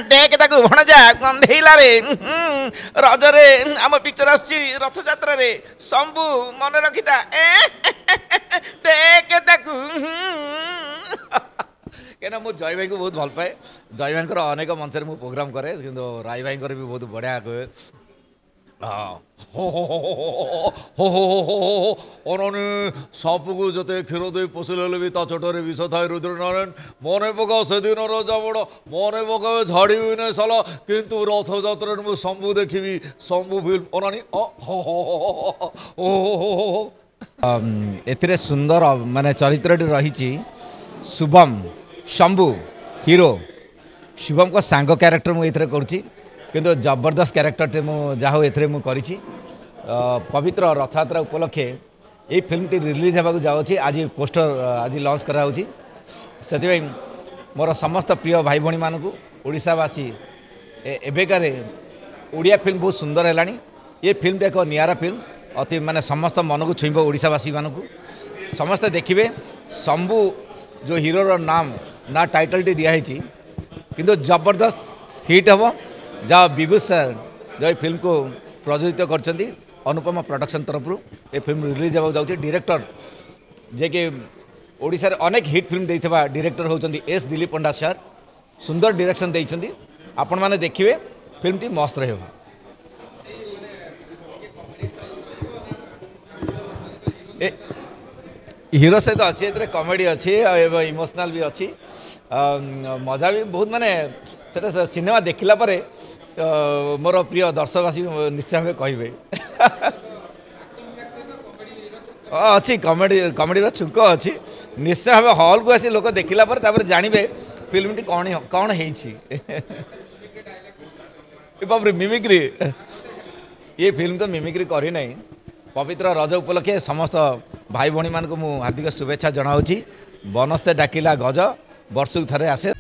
देख ताकू भणजा गंधेइला रे रजरे आम पिक्चर आसी रथ यात्रा रे शंभू मन रखिता देख ताकू क्या मु जय भाई को बहुत भल पाए जय भाई अनेक मंच में प्रोग्राम करे किंतु राय भाई भी बहुत बढ़िया कहे अने साप को जो क्षीर दे पोषिले भी ता चोटरे विष थाए रुद्रनारायण मन पका से दिन रजाबड़ मन पकाए झाड़ी नहीं साला किंतु रथ यात्रा मु शंभू देखी शंभू फिल्म अनानी एथिरे सुंदर माने चरित्र रही शुभम शंभू हीरो शुभम को सांग क्यारेक्टर मुझे करुँची किंतु जबरदस्त क्यारेक्टर मु जाहो एथरे मु करिछि पवित्र रथयात्रा उपलक्षे ये फिल्म टी रिलीज होगा जाऊँगी आज पोस्टर आज लॉन्च कराऊँगी से मोर समस्त प्रिय भाई भणी मानक ओडिशावासी एबेकार ओडिया फिल्म बहुत सुंदर है ये फिल्म एक नियारा फिल्म अति माने समस्त मन को छुईब ओडिशावासी मानक समस्ते देखिए शंभू जो हीरोर नाम ना टाइटल टी दिखाई किंतु जबरदस्त हिट हम जहाँ विभूष सर जो फिल्म को प्रयोजित कर अनुपमा प्रोडक्शन तरफ ये फिल्म रिलीज होगा जाऊँगी डायरेक्टर जे कि ओडिशा रे अनेक हिट फिल्म देइथिबा डायरेक्टर होचंदी एस दिलीप पंडा सर सुंदर डायरेक्शन देइछंदी आपण माने देखिए फिल्म टी मस्त रहबा हीरो सहित अच्छी ए कॉमेडी अच्छी इमोशनल भी अच्छी मजा भी बहुत माने सेटा सिनेमा देखला परे मोर प्रिय दर्शकवासी निश्चय भाव कहे अच्छी कॉमेडी कॉमेडी छुंक अच्छी निश्चय भाव हॉल को आसी लोक देखला पर जानवे फिल्म टी कौन कौन है मिमिक्री ये फिल्म तो मिमिक्री करी नहीं पवित्र रज उपलक्षे समस्त भाई भणी मान को हार्दिक शुभेच्छा जनाऊँगी बनस्ते डाकिला गज वर्षक थरे आसे।